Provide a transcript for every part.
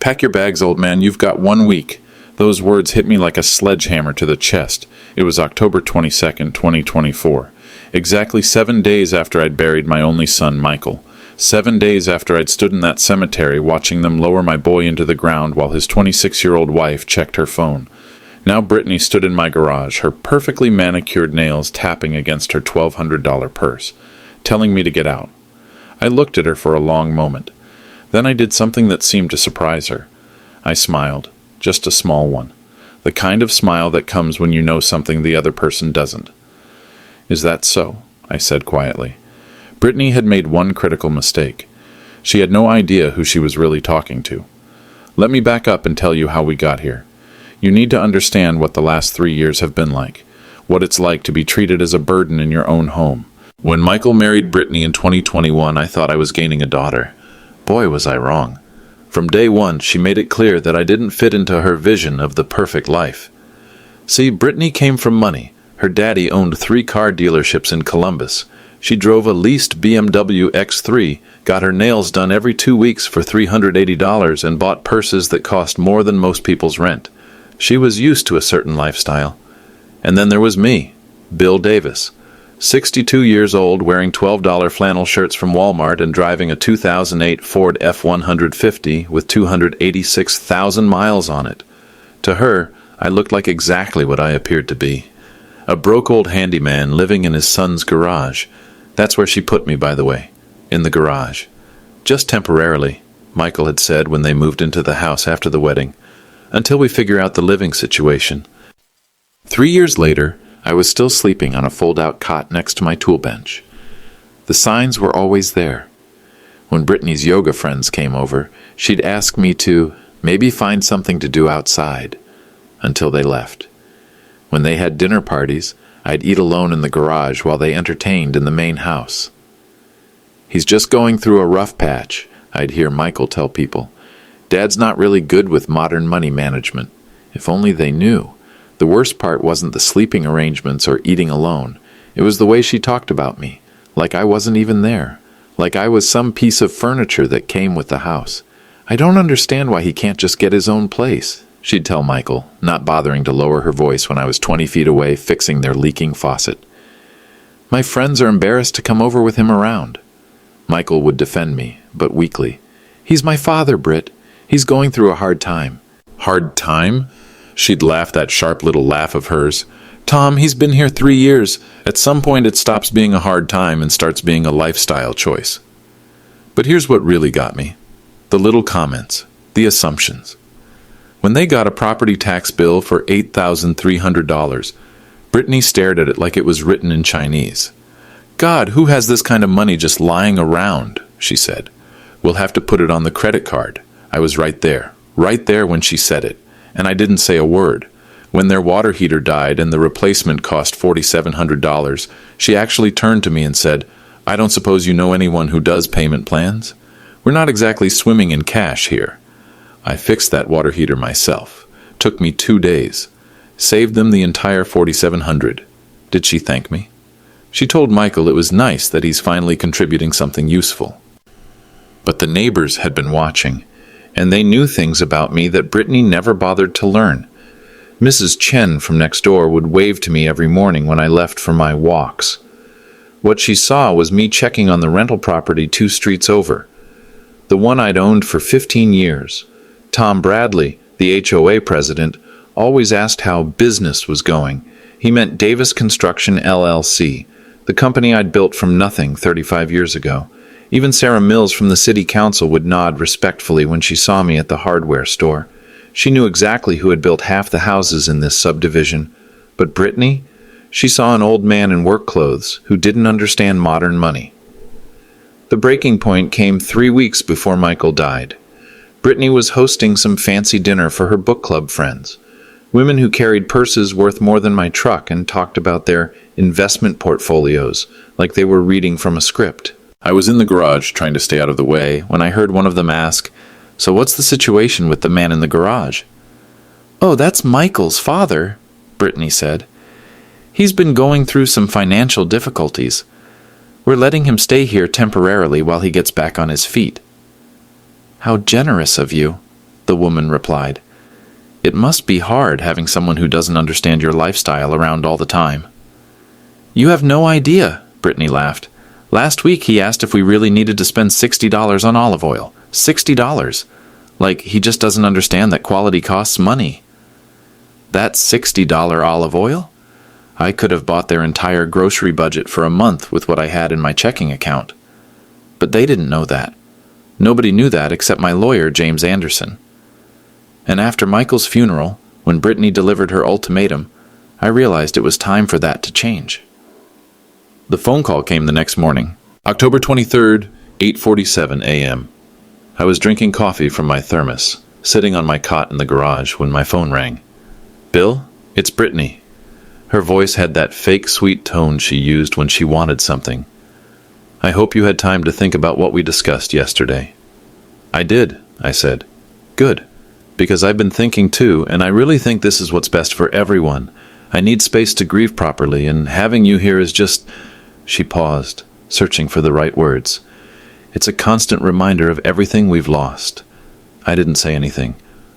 "Pack your bags, old man, you've got 1 week." Those words hit me like a sledgehammer to the chest. It was October 22nd, 2024. Exactly 7 days after I'd buried my only son, Michael. 7 days after I'd stood in that cemetery watching them lower my boy into the ground while his 26-year-old wife checked her phone. Now Brittany stood in my garage, her perfectly manicured nails tapping against her $1,200 purse, telling me to get out. I looked at her for a long moment. Then I did something that seemed to surprise her. I smiled, just a small one. The kind of smile that comes when you know something the other person doesn't. "Is that so?" I said quietly. Brittany had made one critical mistake. She had no idea who she was really talking to. "Let me back up and tell you how we got here. You need to understand what the last 3 years have been like, what it's like to be treated as a burden in your own home. When Michael married Brittany in 2021, I thought I was gaining a daughter. Boy, was I wrong. From day one, she made it clear that I didn't fit into her vision of the perfect life. See, Brittany came from money. Her daddy owned 3 car dealerships in Columbus. She drove a leased BMW X3, got her nails done every 2 weeks for $380, and bought purses that cost more than most people's rent. She was used to a certain lifestyle. And then there was me, Bill Davis, 62 years old, wearing $12 flannel shirts from Walmart and driving a 2008 Ford F-150 with 286,000 miles on it. To her, I looked like exactly what I appeared to be. A broke old handyman living in his son's garage. That's where she put me, by the way, in the garage. "Just temporarily," Michael had said when they moved into the house after the wedding, "until we figure out the living situation." 3 years later, I was still sleeping on a fold-out cot next to my tool bench. The signs were always there. When Brittany's yoga friends came over, she'd ask me to maybe find something to do outside, until they left. When they had dinner parties, I'd eat alone in the garage while they entertained in the main house. "He's just going through a rough patch," I'd hear Michael tell people. "Dad's not really good with modern money management." If only they knew. The worst part wasn't the sleeping arrangements or eating alone. It was the way she talked about me, like I wasn't even there, like I was some piece of furniture that came with the house. "I don't understand why he can't just get his own place," she'd tell Michael, not bothering to lower her voice when I was 20 feet away fixing their leaking faucet. "My friends are embarrassed to come over with him around." Michael would defend me, but weakly. "He's my father, Britt. He's going through a hard time." "Hard time?" She'd laugh that sharp little laugh of hers. "Tom, he's been here 3 years. At some point it stops being a hard time and starts being a lifestyle choice." But here's what really got me. The little comments, the assumptions. When they got a property tax bill for $8,300, Brittany stared at it like it was written in Chinese. "God, who has this kind of money just lying around?" she said. "We'll have to put it on the credit card." I was right there when she said it. And I didn't say a word. When their water heater died and the replacement cost $4,700, she actually turned to me and said, "I don't suppose you know anyone who does payment plans? We're not exactly swimming in cash here." I fixed that water heater myself. Took me 2 days. Saved them the entire $4,700. Did she thank me? She told Michael it was nice that he's finally contributing something useful. But the neighbors had been watching, and they knew things about me that Brittany never bothered to learn. Mrs. Chen from next door would wave to me every morning when I left for my walks. What she saw was me checking on the rental property 2 streets over, the one I'd owned for 15 years. Tom Bradley, the HOA president, always asked how business was going. He meant Davis Construction LLC, the company I'd built from nothing 35 years ago. Even Sarah Mills from the city council would nod respectfully when she saw me at the hardware store. She knew exactly who had built half the houses in this subdivision. But Brittany? She saw an old man in work clothes who didn't understand modern money. The breaking point came 3 weeks before Michael died. Brittany was hosting some fancy dinner for her book club friends. Women who carried purses worth more than my truck and talked about their investment portfolios like they were reading from a script. I was in the garage trying to stay out of the way when I heard one of them ask, "So what's the situation with the man in the garage?" "Oh, that's Michael's father," Brittany said. "He's been going through some financial difficulties. We're letting him stay here temporarily while he gets back on his feet." "How generous of you," the woman replied. "It must be hard having someone who doesn't understand your lifestyle around all the time." "You have no idea," Brittany laughed. "Last week he asked if we really needed to spend $60 on olive oil. $60. Like he just doesn't understand that quality costs money." "That $60 olive oil? I could have bought their entire grocery budget for a month with what I had in my checking account." But they didn't know that. Nobody knew that except my lawyer, James Anderson. And after Michael's funeral, when Brittany delivered her ultimatum, I realized it was time for that to change. The phone call came the next morning, October 23rd, 8:47 a.m. I was drinking coffee from my thermos, sitting on my cot in the garage when my phone rang. "Bill, it's Brittany." Her voice had that fake sweet tone she used when she wanted something. "I hope you had time to think about what we discussed yesterday." "I did," I said. "Good, because I've been thinking too, and I really think this is what's best for everyone. I need space to grieve properly, and having you here is just—" She paused, searching for the right words. "It's a constant reminder of everything we've lost." I didn't say anything.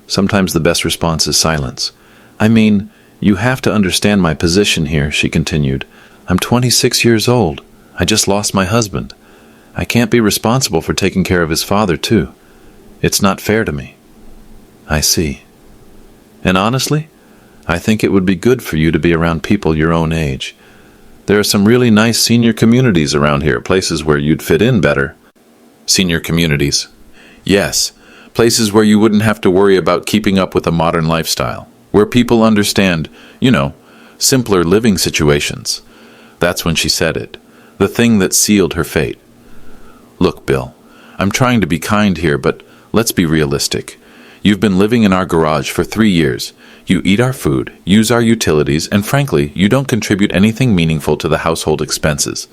Sometimes the best response is silence. "I mean, you have to understand my position here," she continued. "I'm 26 years old. I just lost my husband. I can't be responsible for taking care of his father, too. It's not fair to me." "I see. And honestly, I think it would be good for you to be around people your own age. There are some really nice senior communities around here, places where you'd fit in better." "Senior communities." "Yes, places where you wouldn't have to worry about keeping up with a modern lifestyle, where people understand, simpler living situations." That's when she said it, the thing that sealed her fate. "Look, Bill, I'm trying to be kind here, but let's be realistic. You've been living in our garage for 3 years. You eat our food, use our utilities, and frankly, you don't contribute anything meaningful to the household expenses.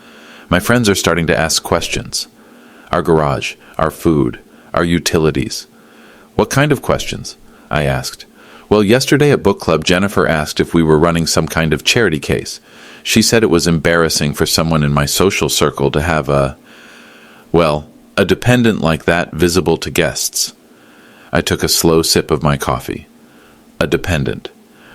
My friends are starting to ask questions. Our garage, our food, our utilities." "What kind of questions?" I asked. "Well, yesterday at book club, Jennifer asked if we were running some kind of charity case. She said it was embarrassing for someone in my social circle to have a dependent like that visible to guests." I took a slow sip of my coffee. A dependent.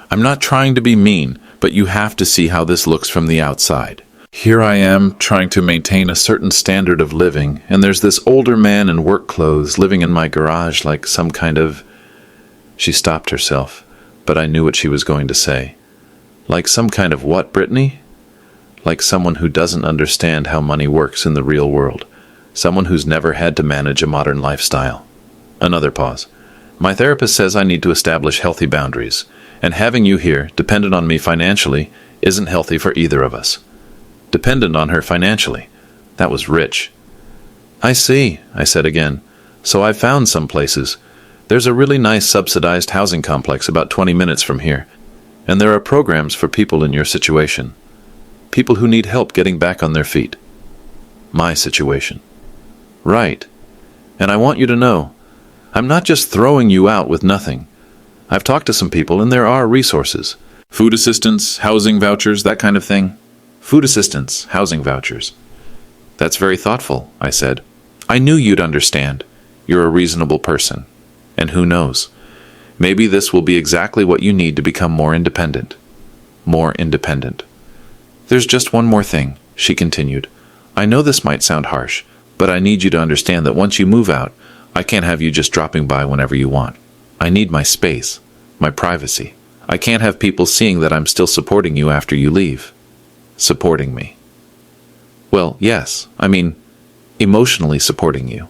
I'm not trying to be mean, but you have to see how this looks from the outside. Here I am, trying to maintain a certain standard of living, and there's this older man in work clothes living in my garage like some kind of... She stopped herself, but I knew what she was going to say. "Like some kind of what, Brittany?" "Like someone who doesn't understand how money works in the real world. Someone who's never had to manage a modern lifestyle." Another pause. "My therapist says I need to establish healthy boundaries, and having you here, dependent on me financially, isn't healthy for either of us." Dependent on her financially. That was rich. "I see," I said again. "So I've found some places. There's a really nice subsidized housing complex about 20 minutes from here, and there are programs for people in your situation. People who need help getting back on their feet." My situation. "Right. And I want you to know, I'm not just throwing you out with nothing. I've talked to some people, and there are resources. Food assistance, housing vouchers, that kind of thing." "Food assistance, housing vouchers." "That's very thoughtful," I said. "I knew you'd understand. You're a reasonable person. And who knows? Maybe this will be exactly what you need to become more independent." More independent. "There's just one more thing," she continued. "I know this might sound harsh, but I need you to understand that once you move out, I can't have you just dropping by whenever you want. I need my space, my privacy. I can't have people seeing that I'm still supporting you after you leave." Supporting me. "Well, yes, I mean, emotionally supporting you.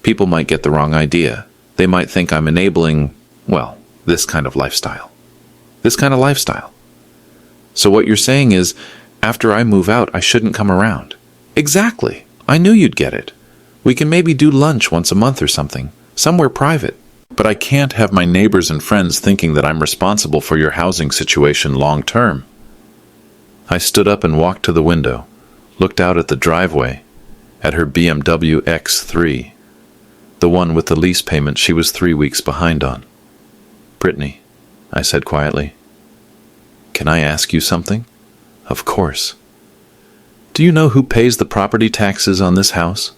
People might get the wrong idea. They might think I'm enabling, this kind of lifestyle. This kind of lifestyle. So what you're saying is, after I move out, I shouldn't come around." "Exactly. I knew you'd get it. We can maybe do lunch once a month or something, somewhere private. But I can't have my neighbors and friends thinking that I'm responsible for your housing situation long term." I stood up and walked to the window, looked out at the driveway, at her BMW X3, the one with the lease payment she was 3 weeks behind on. "Brittany," I said quietly, "can I ask you something?" "Of course." "Do you know who pays the property taxes on this house?"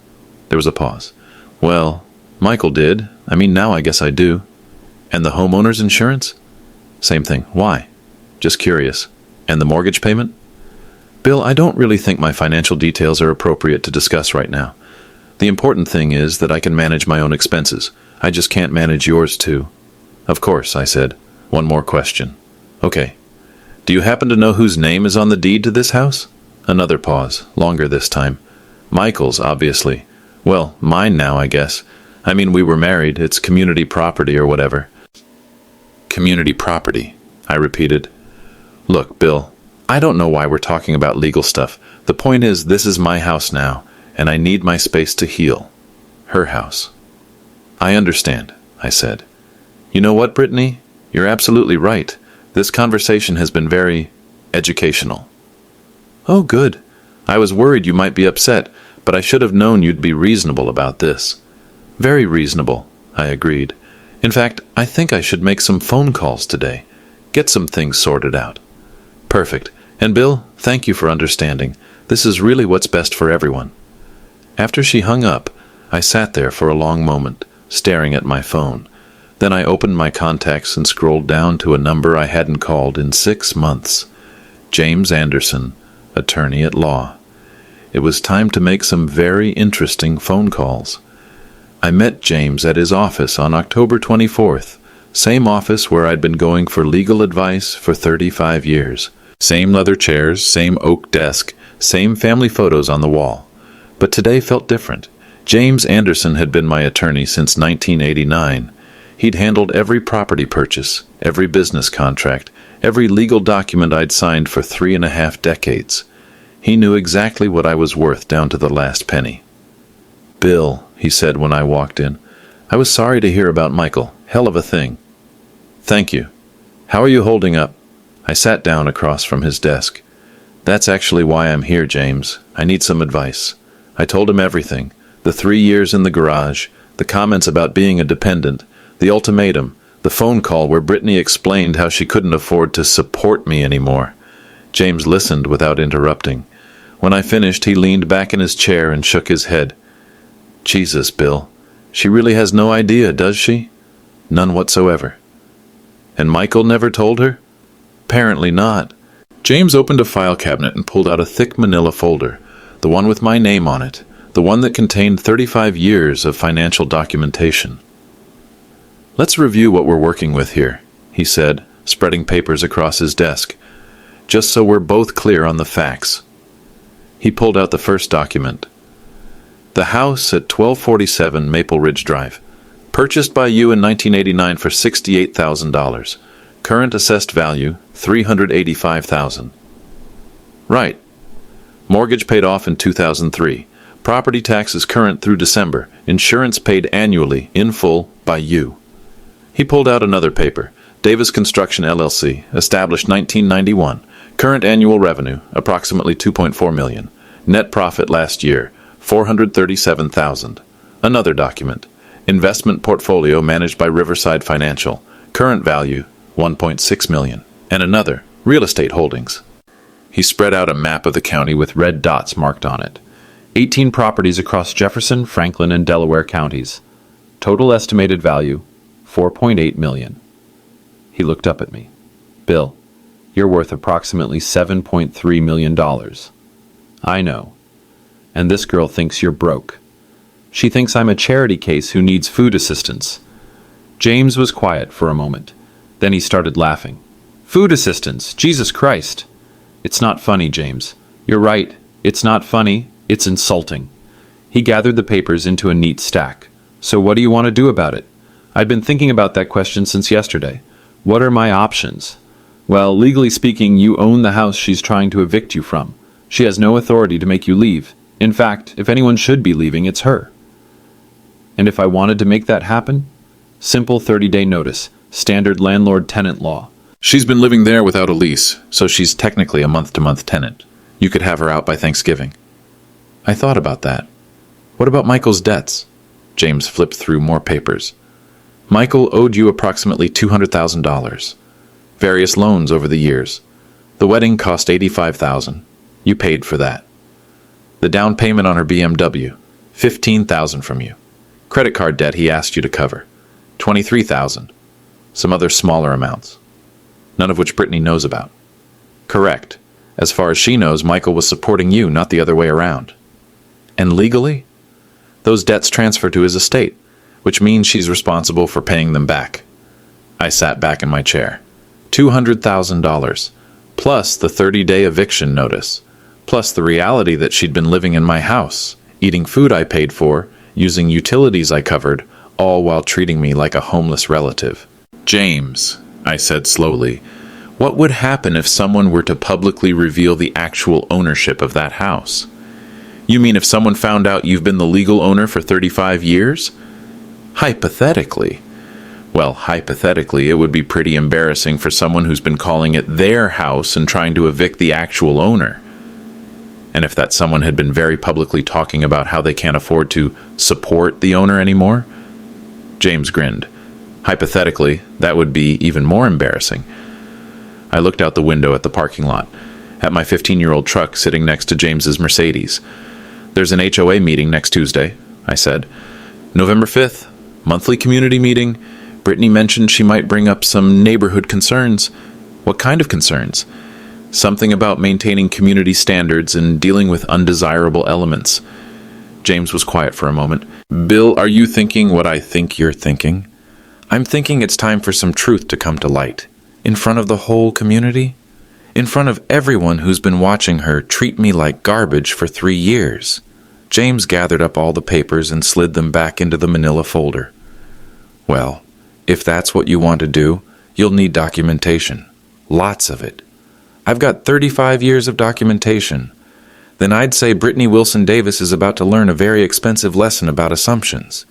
There was a pause. "Well, Michael did. Now I guess I do." And the homeowner's insurance? Same thing. Why? Just curious. And the mortgage payment? Bill, I don't really think my financial details are appropriate to discuss right now. The important thing is that I can manage my own expenses. I just can't manage yours too. Of course, I said. One more question. Okay. Do you happen to know whose name is on the deed to this house? Another pause, longer this time. Michael's, obviously. Well, mine now, I guess. I mean, we were married. It's community property or whatever. Community property, I repeated. Look, Bill, I don't know why we're talking about legal stuff. The point is, this is my house now, and I need my space to heal. Her house. I understand, I said. You know what, Brittany? You're absolutely right. This conversation has been very educational. Oh, good. I was worried you might be upset, but I should have known you'd be reasonable about this. Very reasonable, I agreed. In fact, I think I should make some phone calls today. Get some things sorted out. Perfect. And Bill, thank you for understanding. This is really what's best for everyone. After she hung up, I sat there for a long moment, staring at my phone. Then I opened my contacts and scrolled down to a number I hadn't called in 6 months. James Anderson, attorney at law. It was time to make some very interesting phone calls. I met James at his office on October 24th, same office where I'd been going for legal advice for 35 years. Same leather chairs, same oak desk, same family photos on the wall. But today felt different. James Anderson had been my attorney since 1989. He'd handled every property purchase, every business contract, every legal document I'd signed for 3.5 decades. He knew exactly what I was worth down to the last penny. Bill, he said when I walked in, I was sorry to hear about Michael. Hell of a thing. Thank you. How are you holding up? I sat down across from his desk. That's actually why I'm here, James. I need some advice. I told him everything. The 3 years in the garage, the comments about being a dependent, the ultimatum, the phone call where Brittany explained how she couldn't afford to support me anymore. James listened without interrupting. When I finished, he leaned back in his chair and shook his head. Jesus, Bill. She really has no idea, does she? None whatsoever. And Michael never told her? Apparently not. James opened a file cabinet and pulled out a thick manila folder, the one with my name on it, the one that contained 35 years of financial documentation. Let's review what we're working with here, he said, spreading papers across his desk, just so we're both clear on the facts. He pulled out the first document. The house at 1247 Maple Ridge Drive, purchased by you in 1989 for $68,000. Current assessed value, $385,000. Right. Mortgage paid off in 2003. Property taxes current through December. Insurance paid annually, in full, by you. He pulled out another paper. Davis Construction LLC, established 1991. Current annual revenue, approximately $2.4 million. Net profit last year, $437,000. Another document. Investment portfolio managed by Riverside Financial. Current value, $1.6 million. And another, real estate holdings. He spread out a map of the county with red dots marked on it. 18 properties across Jefferson, Franklin, and Delaware counties. Total estimated value, $4.8 million. He looked up at me. Bill, you're worth approximately $7.3 million. I know. And this girl thinks you're broke. She thinks I'm a charity case who needs food assistance. James was quiet for a moment. Then he started laughing. Food assistance, Jesus Christ. It's not funny, James. You're right. It's not funny. It's insulting. He gathered the papers into a neat stack. So what do you want to do about it? I've been thinking about that question since yesterday. What are my options? Well, legally speaking, you own the house she's trying to evict you from. She has no authority to make you leave. In fact, if anyone should be leaving, it's her. And if I wanted to make that happen? Simple 30-day notice. Standard landlord-tenant law. She's been living there without a lease, so she's technically a month-to-month tenant. You could have her out by Thanksgiving. I thought about that. What about Michael's debts? James flipped through more papers. Michael owed you approximately $200,000. Various loans over the years. The wedding cost $85,000. You paid for that. The down payment on her BMW, $15,000 from you. Credit card debt he asked you to cover, $23,000. Some other smaller amounts, none of which Brittany knows about. Correct. As far as she knows, Michael was supporting you, not the other way around. And legally? Those debts transfer to his estate, which means she's responsible for paying them back. I sat back in my chair. $200,000, plus the 30-day eviction notice, plus the reality that she'd been living in my house, eating food I paid for, using utilities I covered, all while treating me like a homeless relative. James, I said slowly, what would happen if someone were to publicly reveal the actual ownership of that house? You mean if someone found out you've been the legal owner for 35 years? Hypothetically. Well, hypothetically, it would be pretty embarrassing for someone who's been calling it their house and trying to evict the actual owner. And if that someone had been very publicly talking about how they can't afford to support the owner anymore? James grinned. Hypothetically, that would be even more embarrassing. I looked out the window at the parking lot, at my 15-year-old truck sitting next to James's Mercedes. There's an HOA meeting next Tuesday, I said. November 5th, monthly community meeting. Brittany mentioned she might bring up some neighborhood concerns. What kind of concerns? Something about maintaining community standards and dealing with undesirable elements. James was quiet for a moment. Bill, are you thinking what I think you're thinking? I'm thinking it's time for some truth to come to light. In front of the whole community? In front of everyone who's been watching her treat me like garbage for 3 years. James gathered up all the papers and slid them back into the manila folder. Well, if that's what you want to do, you'll need documentation. Lots of it. I've got 35 years of documentation. Then I'd say Brittany Wilson Davis is about to learn a very expensive lesson about assumptions.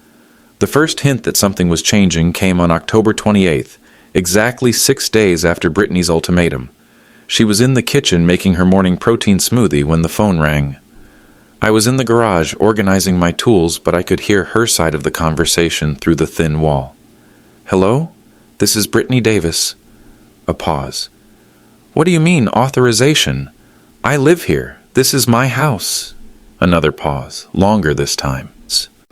The first hint that something was changing came on October 28th, exactly 6 days after Brittany's ultimatum. She was in the kitchen making her morning protein smoothie when the phone rang. I was in the garage organizing my tools, but I could hear her side of the conversation through the thin wall. Hello? This is Brittany Davis. A pause. What do you mean, authorization? I live here. This is my house. Another pause, longer this time.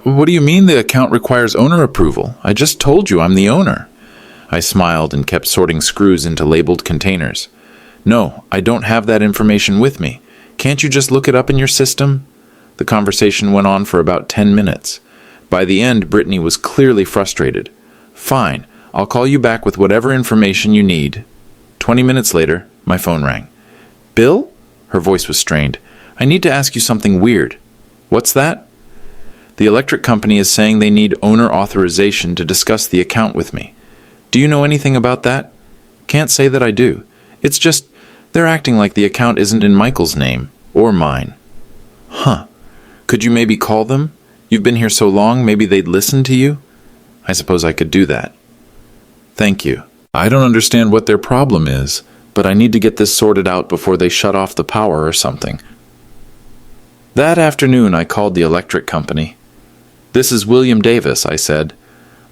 What do you mean the account requires owner approval? I just told you I'm the owner. I smiled and kept sorting screws into labeled containers. No, I don't have that information with me. Can't you just look it up in your system? The conversation went on for about 10 minutes. By the end, Brittany was clearly frustrated. Fine, I'll call you back with whatever information you need. 20 minutes later, my phone rang. Bill? Her voice was strained. I need to ask you something weird. What's that? The electric company is saying they need owner authorization to discuss the account with me. Do you know anything about that? Can't say that I do. It's just, they're acting like the account isn't in Michael's name, or mine. Huh. Could you maybe call them? You've been here so long, maybe they'd listen to you? I suppose I could do that. Thank you. I don't understand what their problem is, but I need to get this sorted out before they shut off the power or something. That afternoon, I called the electric company. This is William Davis, I said.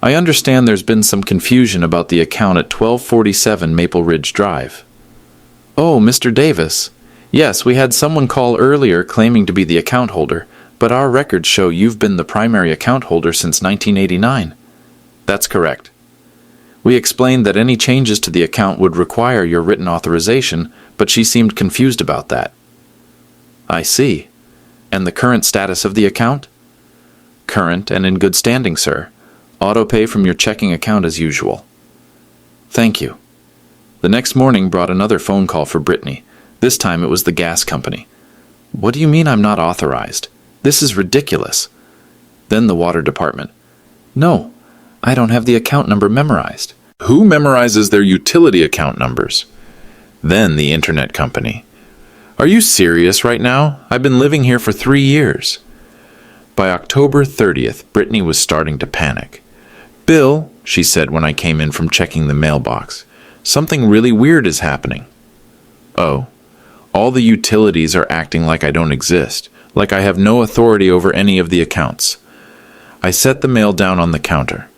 I understand there's been some confusion about the account at 1247 Maple Ridge Drive. Oh, Mr. Davis. Yes, we had someone call earlier claiming to be the account holder, but our records show you've been the primary account holder since 1989. That's correct. We explained that any changes to the account would require your written authorization, but she seemed confused about that. I see. And the current status of the account? Current and in good standing, sir. Auto-pay from your checking account as usual. Thank you. The next morning brought another phone call for Brittany. This time it was the gas company. What do you mean I'm not authorized? This is ridiculous. Then the water department. No, I don't have the account number memorized. Who memorizes their utility account numbers? Then the internet company. Are you serious right now? I've been living here for 3 years. By October 30th, Brittany was starting to panic. Bill, she said when I came in from checking the mailbox, something really weird is happening. Oh, all the utilities are acting like I don't exist, like I have no authority over any of the accounts. I set the mail down on the counter.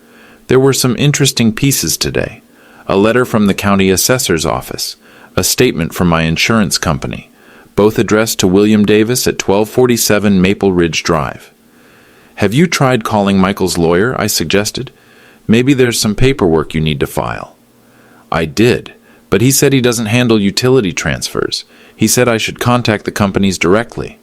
There were some interesting pieces today. A letter from the county assessor's office, a statement from my insurance company, both addressed to William Davis at 1247 Maple Ridge Drive. Have you tried calling Michael's lawyer? I suggested. Maybe there's some paperwork you need to file. I did, but he said he doesn't handle utility transfers. He said I should contact the companies directly.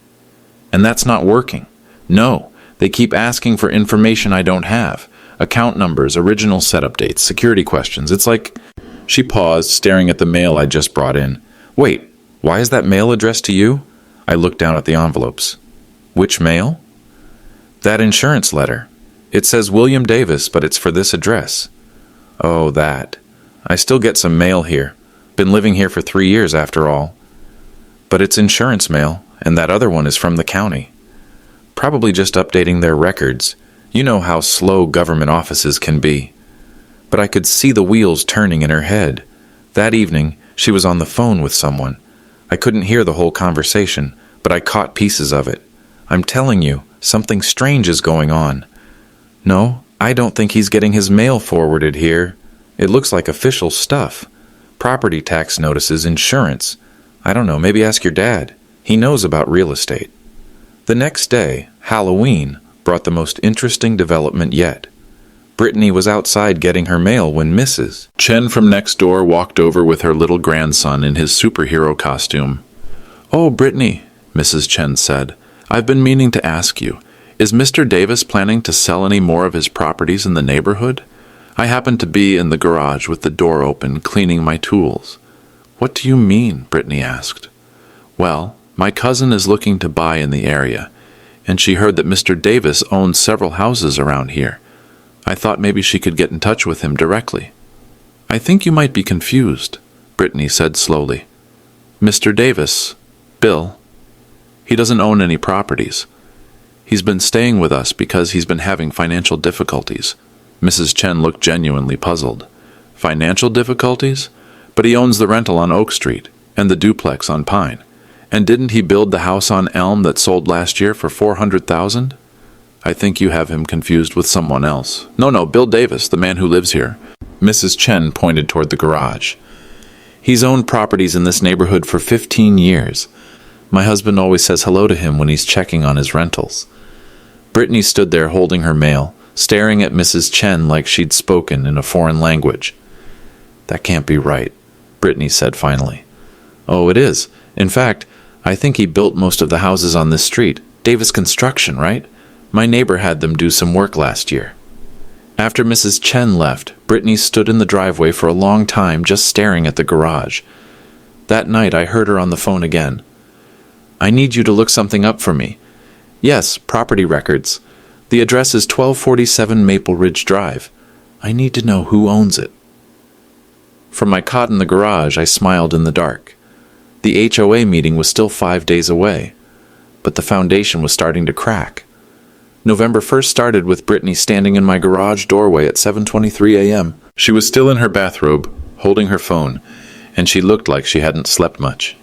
And that's not working. No, they keep asking for information I don't have. Account numbers, original setup dates, security questions. It's like... She paused, staring at the mail I just brought in. Wait, why is that mail addressed to you? I looked down at the envelopes. Which mail? That insurance letter. It says William Davis, but it's for this address. Oh, that. I still get some mail here. Been living here for 3 years after all. But it's insurance mail, and that other one is from the county. Probably just updating their records. You know how slow government offices can be. But I could see the wheels turning in her head. That evening, she was on the phone with someone. I couldn't hear the whole conversation, but I caught pieces of it. I'm telling you, something strange is going on. No, I don't think he's getting his mail forwarded here. It looks like official stuff. Property tax notices, insurance. I don't know, maybe ask your dad. He knows about real estate. The next day, Halloween, brought the most interesting development yet. Brittany was outside getting her mail when Mrs. Chen from next door walked over with her little grandson in his superhero costume. "Oh, Brittany," Mrs. Chen said, "I've been meaning to ask you, is Mr. Davis planning to sell any more of his properties in the neighborhood? I happened to be in the garage with the door open, cleaning my tools." "What do you mean?" Brittany asked. "Well, my cousin is looking to buy in the area, and she heard that Mr. Davis owns several houses around here. I thought maybe she could get in touch with him directly." "I think you might be confused," Brittany said slowly. "Mr. Davis, Bill, he doesn't own any properties. He's been staying with us because he's been having financial difficulties." Mrs. Chen looked genuinely puzzled. "Financial difficulties? But he owns the rental on Oak Street and the duplex on Pine. And didn't he build the house on Elm that sold last year for $400,000? I think you have him confused with someone else." No, Bill Davis, the man who lives here." Mrs. Chen pointed toward the garage. "He's owned properties in this neighborhood for 15 years. My husband always says hello to him when he's checking on his rentals." Brittany stood there holding her mail, staring at Mrs. Chen like she'd spoken in a foreign language. "That can't be right," Brittany said finally. "Oh, it is. In fact, I think he built most of the houses on this street. Davis Construction, right? My neighbor had them do some work last year." After Mrs. Chen left, Brittany stood in the driveway for a long time just staring at the garage. That night I heard her on the phone again. "I need you to look something up for me." "Yes, property records. The address is 1247 Maple Ridge Drive. I need to know who owns it." From my cot in the garage, I smiled in the dark. The HOA meeting was still 5 days away, but the foundation was starting to crack. November 1st started with Brittany standing in my garage doorway at 7:23 a.m. She was still in her bathrobe, holding her phone, and she looked like she hadn't slept much.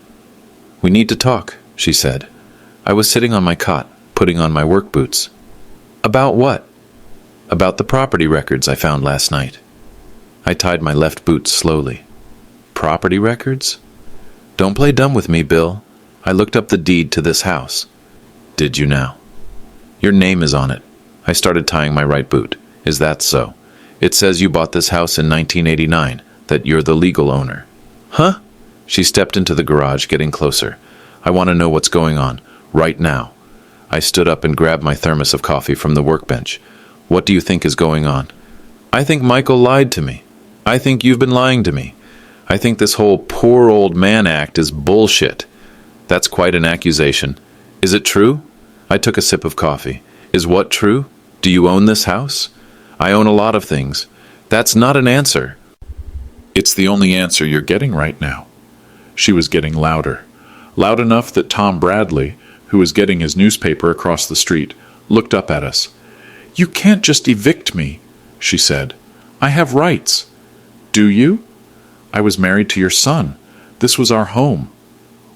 "We need to talk," she said. I was sitting on my cot, putting on my work boots. "About what?" "About the property records I found last night." I tied my left boot slowly. "Property records?" "Don't play dumb with me, Bill. I looked up the deed to this house." "Did you now?" "Your name is on it." I started tying my right boot. "Is that so? It says you bought this house in 1989, that you're the legal owner." "Huh?" She stepped into the garage, getting closer. "I want to know what's going on, right now." I stood up and grabbed my thermos of coffee from the workbench. "What do you think is going on?" "I think Michael lied to me. I think you've been lying to me. I think this whole poor old man act is bullshit." "That's quite an accusation. Is it true?" I took a sip of coffee. "Is what true? Do you own this house?" "I own a lot of things." "That's not an answer." "It's the only answer you're getting right now." She was getting louder. Loud enough that Tom Bradley, who was getting his newspaper across the street, looked up at us. "You can't just evict me," she said. "I have rights." "Do you?" "I was married to your son. This was our home."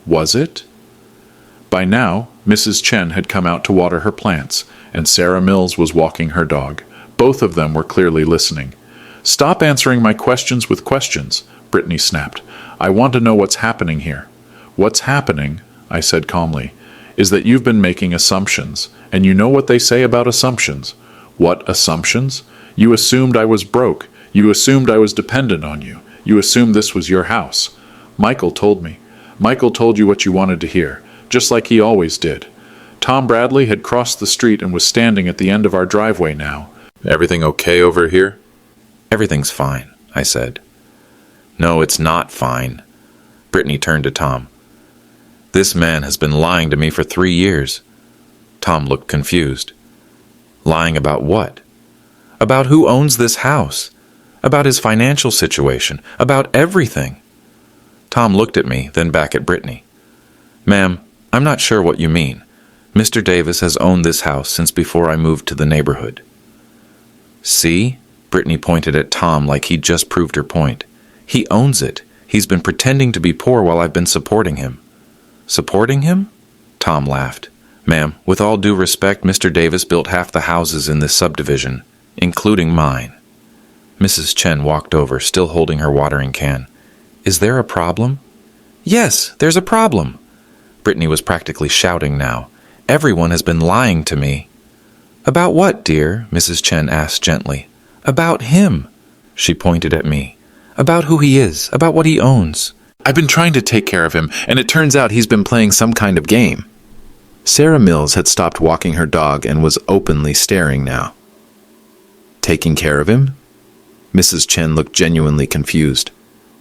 "Was it?" By now, Mrs. Chen had come out to water her plants, and Sarah Mills was walking her dog. Both of them were clearly listening. "Stop answering my questions with questions," Brittany snapped. "I want to know what's happening here." "What's happening," I said calmly, "is that you've been making assumptions, and you know what they say about assumptions." "What assumptions?" "You assumed I was broke. You assumed I was dependent on you. You assumed this was your house. Michael told me. Michael told you what you wanted to hear, just like he always did. Tom Bradley had crossed the street and was standing at the end of our driveway now. Everything okay over here? Everything's fine, I said. No, it's not fine. Brittany turned to Tom. This man has been lying to me for 3 years. Tom looked confused. Lying about what? About who owns this house? About his financial situation? About everything? Tom looked at me, then back at Brittany. Ma'am, I'm not sure what you mean. Mr. Davis has owned this house since before I moved to the neighborhood. See? Brittany pointed at Tom like he'd just proved her point. He owns it. He's been pretending to be poor while I've been supporting him. Supporting him? Tom laughed. Ma'am, with all due respect, Mr. Davis built half the houses in this subdivision, including mine. Mrs. Chen walked over, still holding her watering can. Is there a problem? Yes, there's a problem. Brittany was practically shouting now. Everyone has been lying to me. About what, dear? Mrs. Chen asked gently. About him. She pointed at me. About who he is, about what he owns. I've been trying to take care of him, and it turns out he's been playing some kind of game. Sarah Mills had stopped walking her dog and was openly staring now. Taking care of him? Mrs. Chen looked genuinely confused.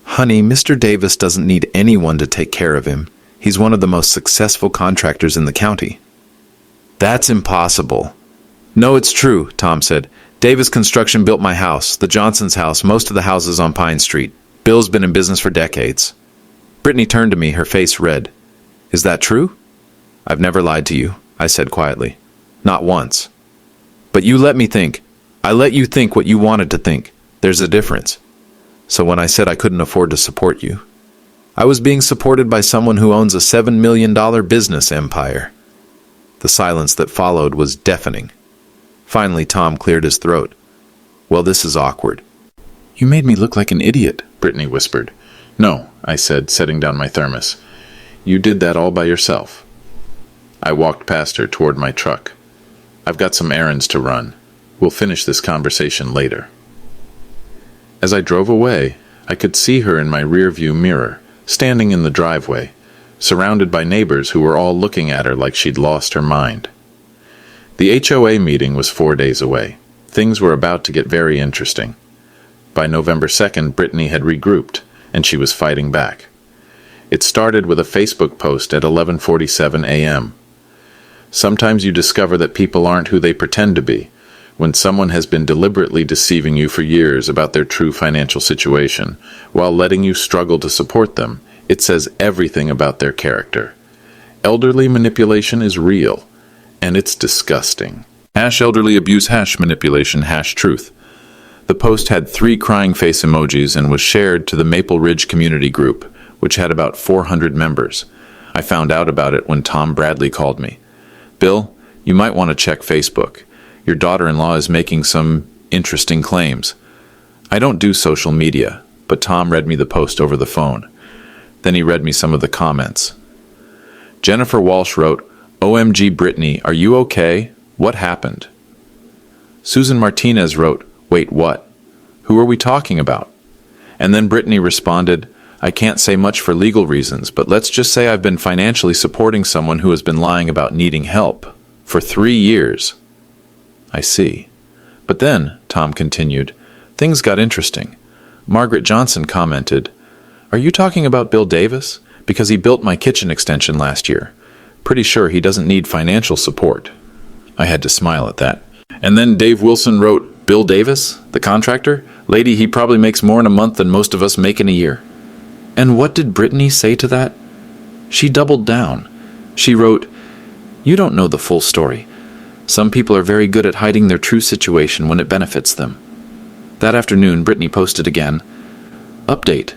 Honey, Mr. Davis doesn't need anyone to take care of him. He's one of the most successful contractors in the county. That's impossible. No, it's true, Tom said. Davis Construction built my house, the Johnson's house, most of the houses on Pine Street. Bill's been in business for decades. Brittany turned to me, her face red. Is that true? I've never lied to you, I said quietly. Not once. But you let me think. I let you think what you wanted to think. There's a difference. So when I said I couldn't afford to support you, I was being supported by someone who owns a $7 million business empire. The silence that followed was deafening. Finally, Tom cleared his throat. Well, this is awkward. You made me look like an idiot, Brittany whispered. No, I said, setting down my thermos. You did that all by yourself. I walked past her toward my truck. I've got some errands to run. We'll finish this conversation later. As I drove away, I could see her in my rearview mirror, standing in the driveway, surrounded by neighbors who were all looking at her like she'd lost her mind. The HOA meeting was 4 days away. Things were about to get very interesting. By November 2nd, Brittany had regrouped, and she was fighting back. It started with a Facebook post at 11:47 a.m. Sometimes you discover that people aren't who they pretend to be, when someone has been deliberately deceiving you for years about their true financial situation, while letting you struggle to support them. It says everything about their character. Elderly manipulation is real, and it's disgusting. #elderly abuse #manipulation #truth. The post had 3 crying face emojis and was shared to the Maple Ridge community group, which had about 400 members. I found out about it when Tom Bradley called me. Bill, you might want to check Facebook. Your daughter-in-law is making some interesting claims. I don't do social media, but Tom read me the post over the phone. Then he read me some of the comments. Jennifer Walsh wrote, OMG Brittany, are you okay? What happened? Susan Martinez wrote, wait, what? Who are we talking about? And then Brittany responded, I can't say much for legal reasons, but let's just say I've been financially supporting someone who has been lying about needing help for 3 years. I see. But then, Tom continued, things got interesting. Margaret Johnson commented, are you talking about Bill Davis? Because he built my kitchen extension last year. Pretty sure he doesn't need financial support. I had to smile at that. And then Dave Wilson wrote, Bill Davis, the contractor? Lady, he probably makes more in a month than most of us make in a year. And what did Brittany say to that? She doubled down. She wrote, you don't know the full story. Some people are very good at hiding their true situation when it benefits them. That afternoon, Brittany posted again, Update.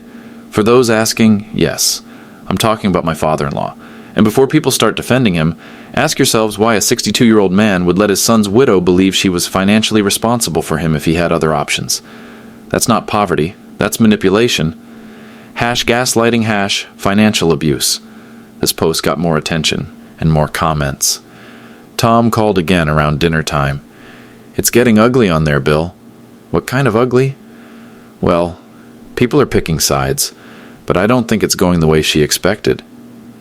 For those asking, yes, I'm talking about my father-in-law. And before people start defending him, ask yourselves why a 62-year-old man would let his son's widow believe she was financially responsible for him if he had other options. That's not poverty. That's manipulation. #gaslighting #financial abuse. This post got more attention and more comments. Tom called again around dinner time. It's getting ugly on there, Bill. What kind of ugly? Well, People are picking sides, but I don't think it's going the way she expected.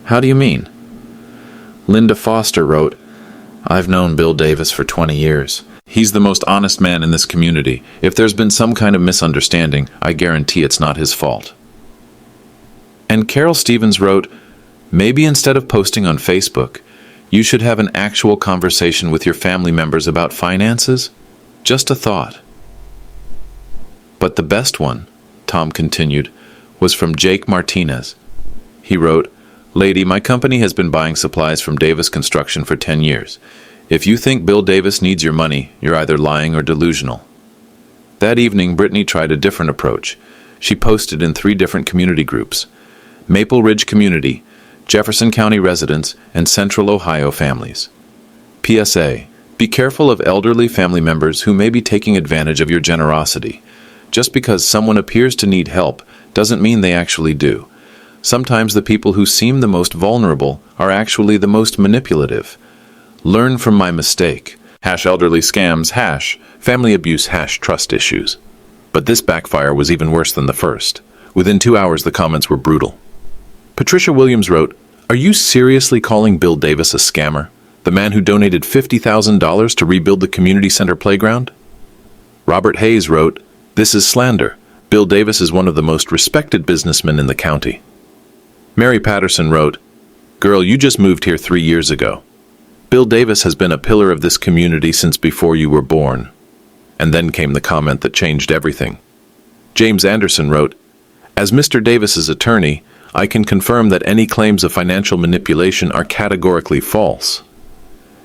How do you mean? Linda Foster wrote, I've known Bill Davis for 20 years. He's the most honest man in this community. If there's been some kind of misunderstanding, I guarantee it's not his fault. And Carol Stevens wrote, maybe instead of posting on Facebook, you should have an actual conversation with your family members about finances? Just a thought. But the best one, Tom continued, was from Jake Martinez. He wrote, Lady, my company has been buying supplies from Davis Construction for 10 years. If you think Bill Davis needs your money, you're either lying or delusional. That evening, Brittany tried a different approach. She posted in 3 different community groups: Maple Ridge Community, Jefferson County Residents, and Central Ohio Families. PSA: be careful of elderly family members who may be taking advantage of your generosity. Just because someone appears to need help doesn't mean they actually do. Sometimes the people who seem the most vulnerable are actually the most manipulative. Learn from my mistake. #elderly scams, #family abuse, #trust issues. But this backfire was even worse than the first. Within 2 hours, the comments were brutal. Patricia Williams wrote, Are you seriously calling Bill Davis a scammer? The man who donated $50,000 to rebuild the community center playground? Robert Hayes wrote, This is slander. Bill Davis is one of the most respected businessmen in the county. Mary Patterson wrote, Girl, you just moved here 3 years ago. Bill Davis has been a pillar of this community since before you were born. And then came the comment that changed everything. James Anderson wrote, As Mr. Davis's attorney, I can confirm that any claims of financial manipulation are categorically false.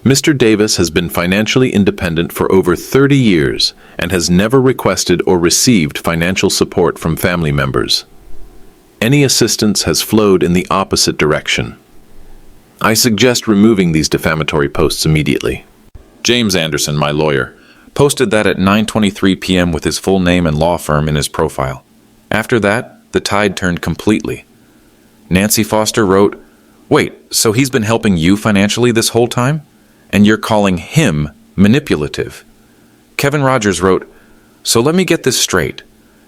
Mr. Davis has been financially independent for over 30 years and has never requested or received financial support from family members. Any assistance has flowed in the opposite direction. I suggest removing these defamatory posts immediately. James Anderson, my lawyer, posted that at 9:23 p.m. with his full name and law firm in his profile. After that, the tide turned completely. Nancy Foster wrote, Wait, so he's been helping you financially this whole time? And you're calling him manipulative? Kevin Rogers wrote, So let me get this straight.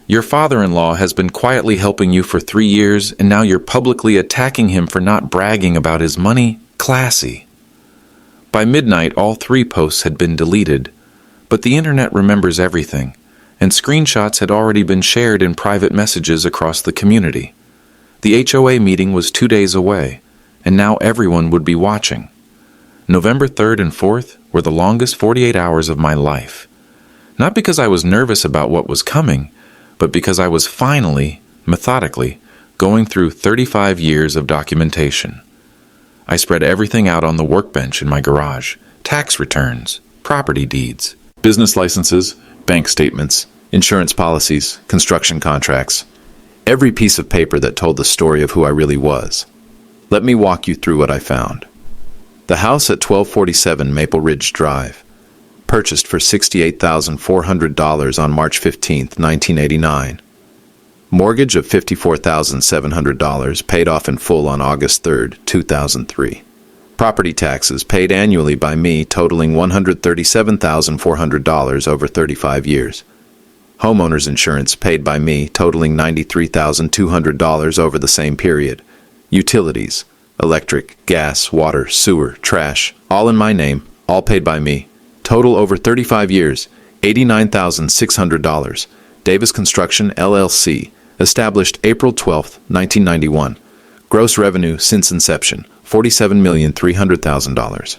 Your father-in-law has been quietly helping you for 3 years, and now you're publicly attacking him for not bragging about his money? Classy. By midnight, all 3 posts had been deleted, but the internet remembers everything, and screenshots had already been shared in private messages across the community. The HOA meeting was 2 days away, and now everyone would be watching. November 3rd and 4th were the longest 48 hours of my life. Not because I was nervous about what was coming, but because I was finally, methodically, going through 35 years of documentation. I spread everything out on the workbench in my garage: tax returns, property deeds, business licenses, bank statements, insurance policies, construction contracts, every piece of paper that told the story of who I really was. Let me walk you through what I found. The house at 1247 Maple Ridge Drive, purchased for $68,400 on March 15, 1989. Mortgage of $54,700 paid off in full on August 3, 2003. Property taxes paid annually by me totaling $137,400 over 35 years. Homeowners insurance paid by me totaling $93,200 over the same period. Utilities, electric, gas, water, sewer, trash, all in my name, all paid by me. Total over 35 years, $89,600. Davis Construction, LLC, established April 12, 1991. Gross revenue since inception, $47,300,000.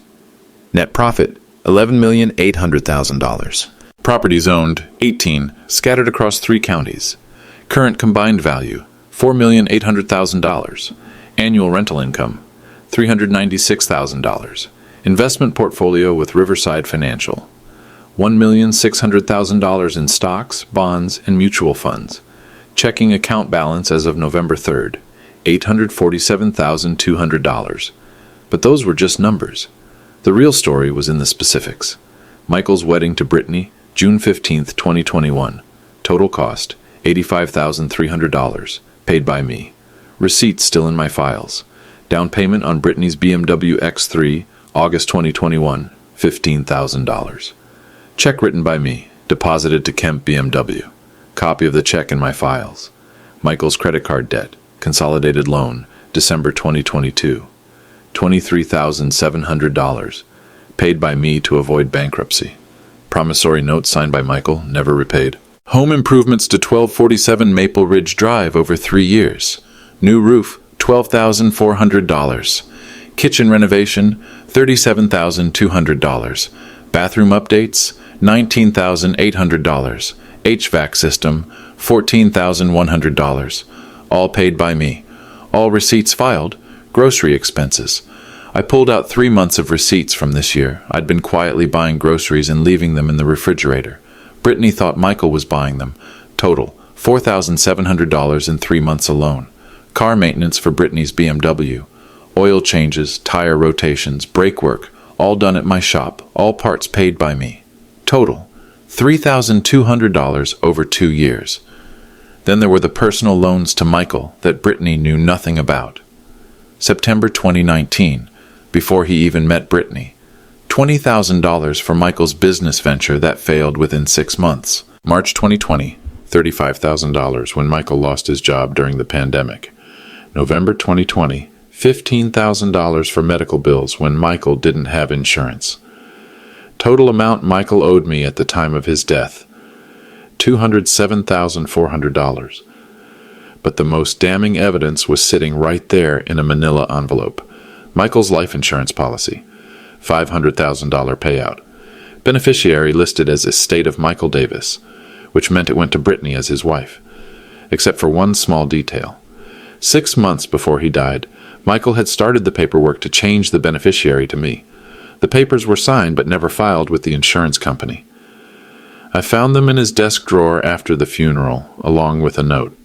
Net profit, $11,800,000. Properties owned, 18, scattered across 3 counties. Current combined value, $4,800,000. Annual rental income, $396,000. Investment portfolio with Riverside Financial, $1,600,000 in stocks, bonds, and mutual funds. Checking account balance as of November 3rd, $847,200. But those were just numbers. The real story was in the specifics. Michael's wedding to Brittany, June 15, 2021. Total cost, $85,300. Paid by me. Receipts still in my files. Down payment on Brittany's BMW X3, August 2021, $15,000. Check written by me, deposited to Kemp BMW. Copy of the check in my files. Michael's credit card debt, consolidated loan, December 2022, $23,700, paid by me to avoid bankruptcy. Promissory note signed by Michael, never repaid. Home improvements to 1247 Maple Ridge Drive over 3 years. New roof, $12,400. Kitchen renovation, $37,200. Bathroom updates, $19,800. HVAC system, $14,100. All paid by me. All receipts filed. Grocery expenses. I pulled out 3 months of receipts from this year. I'd been quietly buying groceries and leaving them in the refrigerator. Brittany thought Michael was buying them. Total, $4,700 in 3 months alone. Car maintenance for Brittany's BMW. Oil changes, tire rotations, brake work, all done at my shop, all parts paid by me. Total, $3,200 over 2 years. Then there were the personal loans to Michael that Brittany knew nothing about. September 2019, before he even met Brittany. $20,000 for Michael's business venture that failed within 6 months. March 2020, $35,000 when Michael lost his job during the pandemic. November 2020, $15,000 for medical bills when Michael didn't have insurance. Total amount Michael owed me at the time of his death, $207,400. But the most damning evidence was sitting right there in a manila envelope. Michael's life insurance policy, $500,000 payout. Beneficiary listed as estate of Michael Davis, which meant it went to Brittany as his wife, except for one small detail. 6 months before he died, Michael had started the paperwork to change the beneficiary to me. The papers were signed but never filed with the insurance company. I found them in his desk drawer after the funeral, along with a note.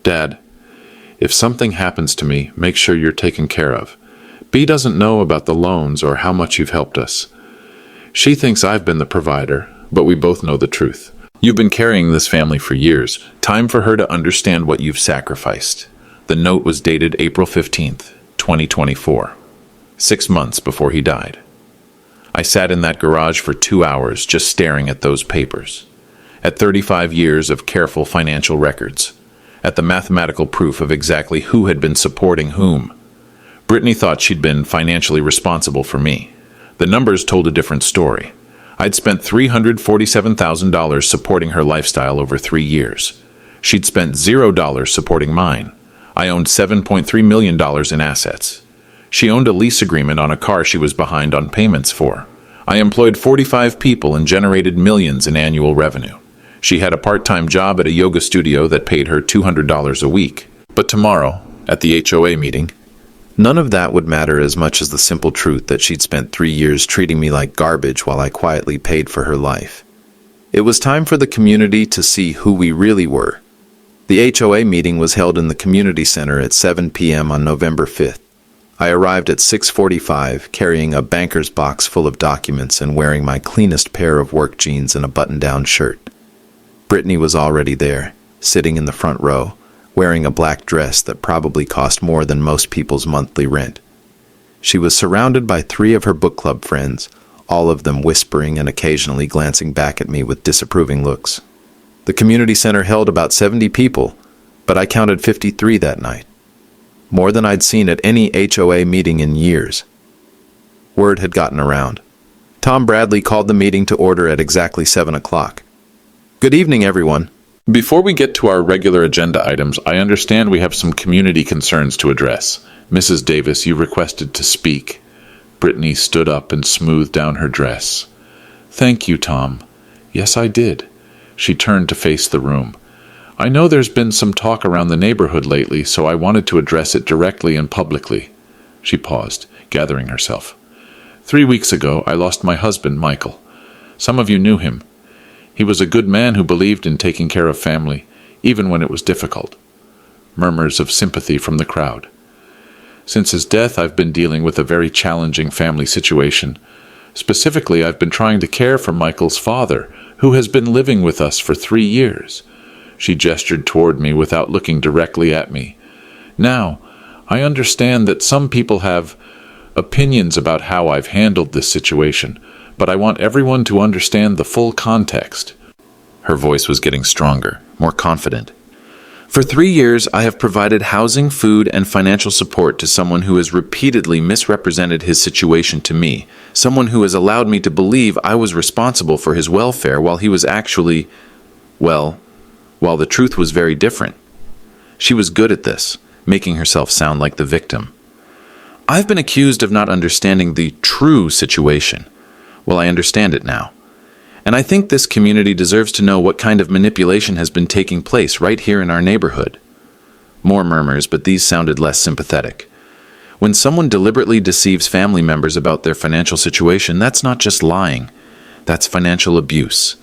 Dad, if something happens to me, make sure you're taken care of. B doesn't know about the loans or how much you've helped us. She thinks I've been the provider, but we both know the truth. You've been carrying this family for years. Time for her to understand what you've sacrificed. The note was dated April 15th, 2024, 6 months before he died. I sat in that garage for 2 hours just staring at those papers, at 35 years of careful financial records, at the mathematical proof of exactly who had been supporting whom. Brittany thought she'd been financially responsible for me. The numbers told a different story. I'd spent $347,000 supporting her lifestyle over 3 years. She'd spent $0 supporting mine. I owned $7.3 million in assets. She owned a lease agreement on a car she was behind on payments for. I employed 45 people and generated millions in annual revenue. She had a part-time job at a yoga studio that paid her $200 a week. But tomorrow, at the HOA meeting, none of that would matter as much as the simple truth that she'd spent 3 years treating me like garbage while I quietly paid for her life. It was time for the community to see who we really were. The HOA meeting was held in the community center at 7 p.m. on November 5th. I arrived at 6:45, carrying a banker's box full of documents and wearing my cleanest pair of work jeans and a button-down shirt. Brittany was already there, sitting in the front row, wearing a black dress that probably cost more than most people's monthly rent. She was surrounded by 3 of her book club friends, all of them whispering and occasionally glancing back at me with disapproving looks. The community center held about 70 people, but I counted 53 that night. More than I'd seen at any HOA meeting in years. Word had gotten around. Tom Bradley called the meeting to order at exactly 7 o'clock. Good evening, everyone. Before we get to our regular agenda items, I understand we have some community concerns to address. Mrs. Davis, you requested to speak. Brittany stood up and smoothed down her dress. Thank you, Tom. Yes, I did. She turned to face the room. I know there's been some talk around the neighborhood lately, so I wanted to address it directly and publicly. She paused, gathering herself. 3 weeks ago, I lost my husband, Michael. Some of you knew him. He was a good man who believed in taking care of family, even when it was difficult. Murmurs of sympathy from the crowd. Since his death, I've been dealing with a very challenging family situation. Specifically, I've been trying to care for Michael's father, who has been living with us for 3 years. She gestured toward me without looking directly at me. Now, I understand that some people have opinions about how I've handled this situation, but I want everyone to understand the full context. Her voice was getting stronger, more confident. For 3 years, I have provided housing, food, and financial support to someone who has repeatedly misrepresented his situation to me, someone who has allowed me to believe I was responsible for his welfare while he was actually, well, while the truth was very different. She was good at this, making herself sound like the victim. I've been accused of not understanding the true situation. Well, I understand it now. And I think this community deserves to know what kind of manipulation has been taking place right here in our neighborhood. More murmurs, but these sounded less sympathetic. When someone deliberately deceives family members about their financial situation, that's not just lying. That's financial abuse.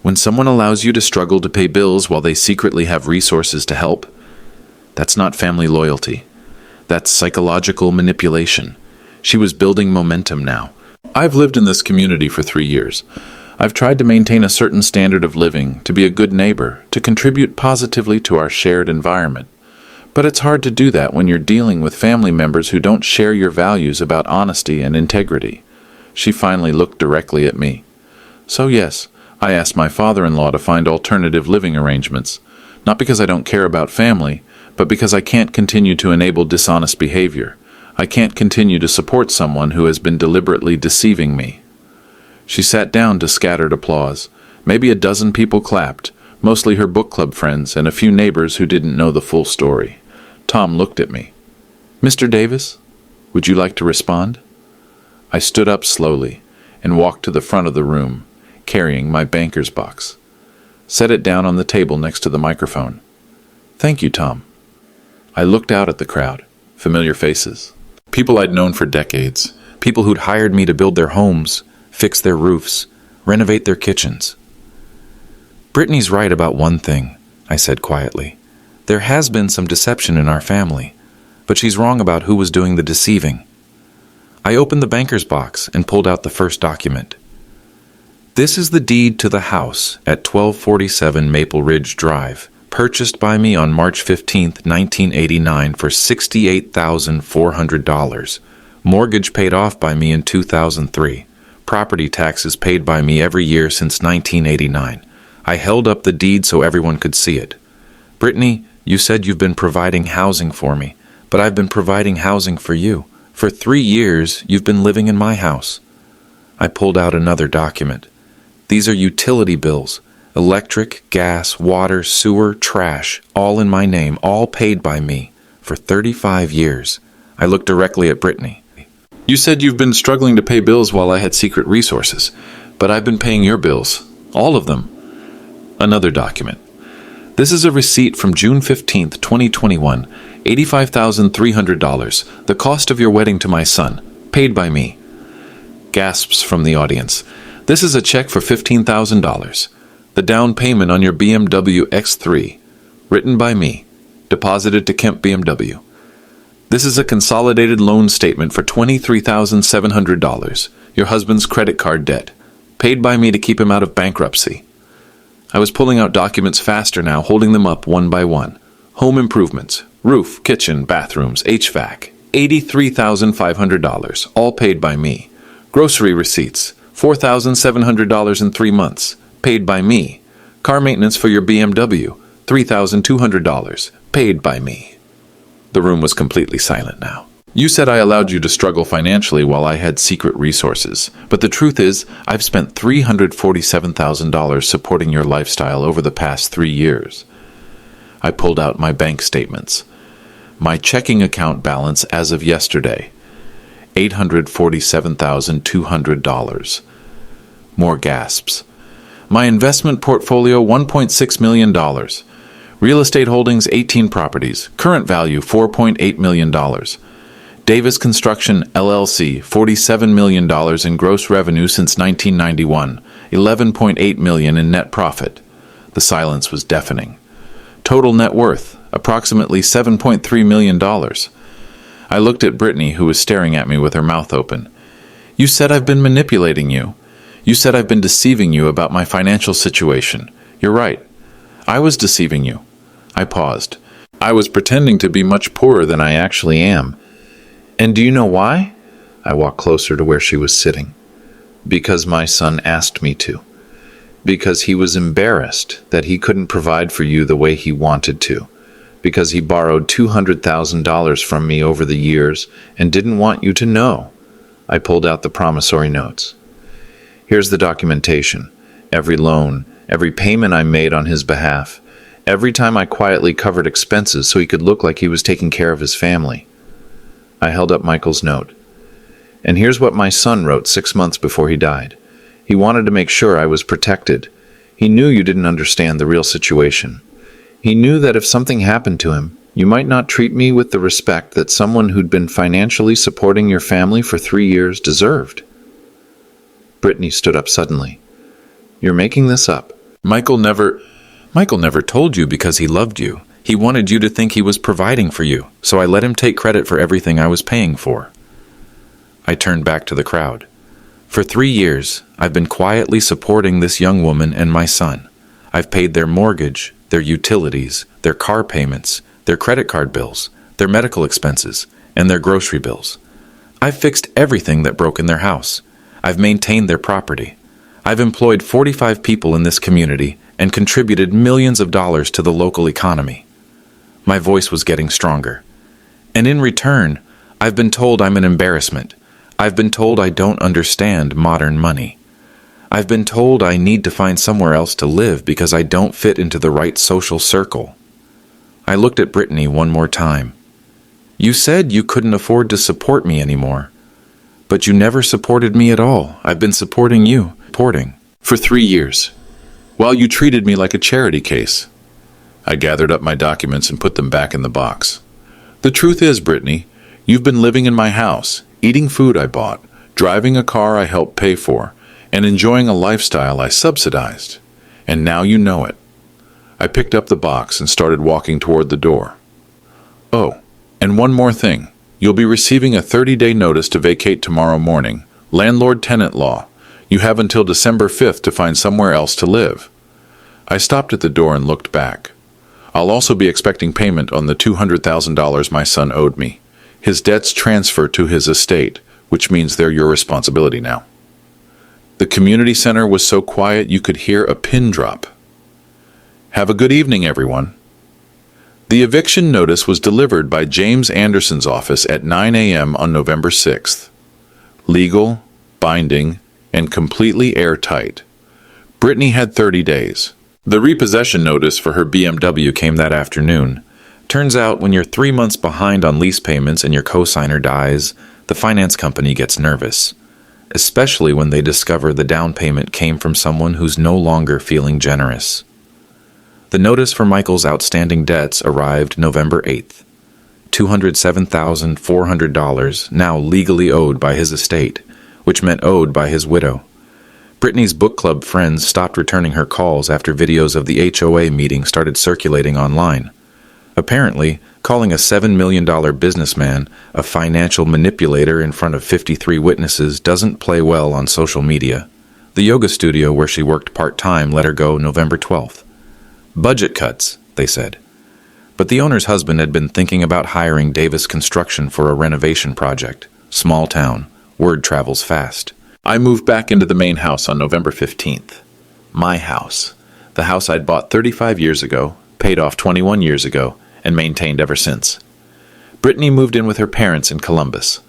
When someone allows you to struggle to pay bills while they secretly have resources to help, that's not family loyalty. That's psychological manipulation. She was building momentum now. I've lived in this community for 3 years. I've tried to maintain a certain standard of living, to be a good neighbor, to contribute positively to our shared environment. But it's hard to do that when you're dealing with family members who don't share your values about honesty and integrity. She finally looked directly at me. So yes, I asked my father-in-law to find alternative living arrangements, not because I don't care about family, but because I can't continue to enable dishonest behavior. I can't continue to support someone who has been deliberately deceiving me. She sat down to scattered applause. Maybe a dozen people clapped, mostly her book club friends and a few neighbors who didn't know the full story. Tom looked at me. "Mr. Davis, would you like to respond?" I stood up slowly and walked to the front of the room, carrying my banker's box. Set it down on the table next to the microphone. "Thank you, Tom." I looked out at the crowd. Familiar faces. People I'd known for decades. People who'd hired me to build their homes, fix their roofs, renovate their kitchens. "Brittany's right about one thing," I said quietly. "There has been some deception in our family, but she's wrong about who was doing the deceiving." I opened the banker's box and pulled out the first document. "This is the deed to the house at 1247 Maple Ridge Drive, purchased by me on March 15th, 1989 for $68,400. Mortgage paid off by me in 2003. Property taxes paid by me every year since 1989. I held up the deed so everyone could see it. Brittany, you said you've been providing housing for me, but I've been providing housing for you. For 3 years, you've been living in my house." I pulled out another document. "These are utility bills. Electric, gas, water, sewer, trash, all in my name, all paid by me, for 35 years. I looked directly at Brittany. "You said you've been struggling to pay bills while I had secret resources, but I've been paying your bills, all of them." Another document. "This is a receipt from June 15th, 2021, $85,300, the cost of your wedding to my son, paid by me." Gasps from the audience. "This is a check for $15,000. The down payment on your BMW X3, written by me, deposited to Kemp BMW. This is a consolidated loan statement for $23,700, your husband's credit card debt, paid by me to keep him out of bankruptcy." I was pulling out documents faster now, holding them up one by one. Home improvements, roof, kitchen, bathrooms, HVAC, $83,500, all paid by me. Grocery receipts, $4,700 in 3 months, paid by me. Car maintenance for your BMW, $3,200, paid by me. The room was completely silent now. "You said I allowed you to struggle financially while I had secret resources, but the truth is, I've spent $347,000 supporting your lifestyle over the past 3 years. I pulled out my bank statements. My checking account balance as of yesterday, $847,200. More gasps. My investment portfolio, $1.6 million. Real estate holdings, 18 properties. Current value, $4.8 million. Davis Construction, LLC, $47 million in gross revenue since 1991. $11.8 million in net profit." The silence was deafening. "Total net worth, approximately $7.3 million. I looked at Brittany, who was staring at me with her mouth open. "You said I've been manipulating you. You said I've been deceiving you about my financial situation. You're right. I was deceiving you." I paused. I was pretending to be much poorer than I actually am. "And do you know why?" I walked closer to where she was sitting. "Because my son asked me to. Because he was embarrassed that he couldn't provide for you the way he wanted to. because he borrowed $200,000 from me over the years and didn't want you to know. I pulled out the promissory notes. Here's the documentation. Every loan, every payment I made on his behalf, every time I quietly covered expenses so he could look like he was taking care of his family. I held up Michael's note. And here's what my son wrote 6 months before he died. He wanted to make sure I was protected. He knew you didn't understand the real situation. He knew that if something happened to him, you might not treat me with the respect that someone who'd been financially supporting your family for 3 years deserved. Brittany stood up suddenly. You're making this up. Michael never told you because he loved you. He wanted you to think he was providing for you, so I let him take credit for everything I was paying for. I turned back to the crowd. For 3 years, I've been quietly supporting this young woman and my son. I've paid their mortgage, their utilities, their car payments, their credit card bills, their medical expenses, and their grocery bills. I've fixed everything that broke in their house. I've maintained their property. I've employed 45 people in this community and contributed millions of dollars to the local economy. My voice was getting stronger. And in return, I've been told I'm an embarrassment. I've been told I don't understand modern money. I've been told I need to find somewhere else to live because I don't fit into the right social circle. I looked at Brittany one more time. You said you couldn't afford to support me anymore. But you never supported me at all. I've been supporting you, for 3 years, while you treated me like a charity case. I gathered up my documents and put them back in the box. The truth is, Brittany, you've been living in my house, eating food I bought, driving a car I helped pay for, and enjoying a lifestyle I subsidized. And now you know it. I picked up the box and started walking toward the door. Oh, and one more thing. You'll be receiving a 30-day notice to vacate tomorrow morning. Landlord-tenant law. You have until December 5th to find somewhere else to live. I stopped at the door and looked back. I'll also be expecting payment on the $200,000 my son owed me. His debts transfer to his estate, which means they're your responsibility now. The community center was so quiet you could hear a pin drop. Have a good evening, everyone. The eviction notice was delivered by James Anderson's office at 9 a.m. on November 6th. Legal, binding, and completely airtight. Brittany had 30 days. The repossession notice for her BMW came that afternoon. Turns out when you're 3 months behind on lease payments and your cosigner dies, the finance company gets nervous, especially when they discover the down payment came from someone who's no longer feeling generous. The notice for Michael's outstanding debts arrived November 8th. $207,400 now legally owed by his estate, which meant owed by his widow. Brittany's book club friends stopped returning her calls after videos of the HOA meeting started circulating online. Apparently, calling a $7 million businessman a financial manipulator in front of 53 witnesses doesn't play well on social media. The yoga studio where she worked part-time let her go November 12th. Budget cuts, they said. But the owner's husband had been thinking about hiring Davis Construction for a renovation project. Small town. Word travels fast. I moved back into the main house on November 15th. My house. The house I'd bought 35 years ago, paid off 21 years ago, and maintained ever since. Brittany moved in with her parents in Columbus.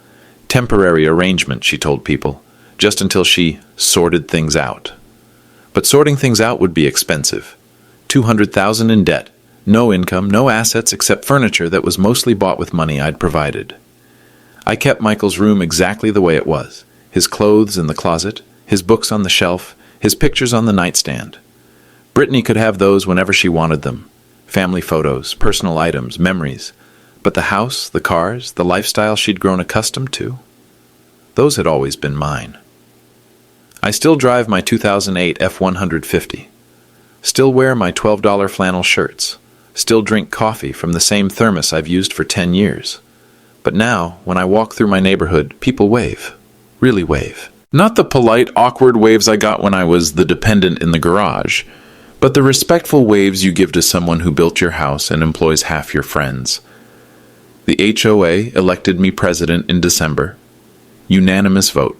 Temporary arrangement, she told people, just until she sorted things out. But sorting things out would be expensive. $200,000 in debt, no income, no assets except furniture that was mostly bought with money I'd provided. I kept Michael's room exactly the way it was. His clothes in the closet, his books on the shelf, his pictures on the nightstand. Brittany could have those whenever she wanted them. Family photos, personal items, memories. But the house, the cars, the lifestyle she'd grown accustomed to, those had always been mine. I still drive my 2008 F-150. Still wear my $12 flannel shirts. Still drink coffee from the same thermos I've used for 10 years. But now, when I walk through my neighborhood, people wave. Really wave. Not the polite, awkward waves I got when I was the dependent in the garage, but the respectful waves you give to someone who built your house and employs half your friends. The HOA elected me president in December. Unanimous vote.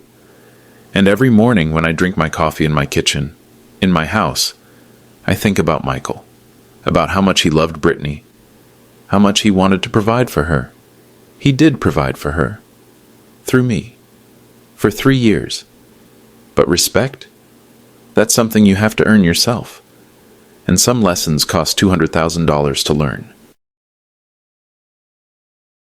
And every morning when I drink my coffee in my kitchen, in my house, I think about Michael, about how much he loved Brittany, how much he wanted to provide for her. He did provide for her. Through me. For 3 years. But respect? That's something you have to earn yourself. And some lessons cost $200,000 to learn.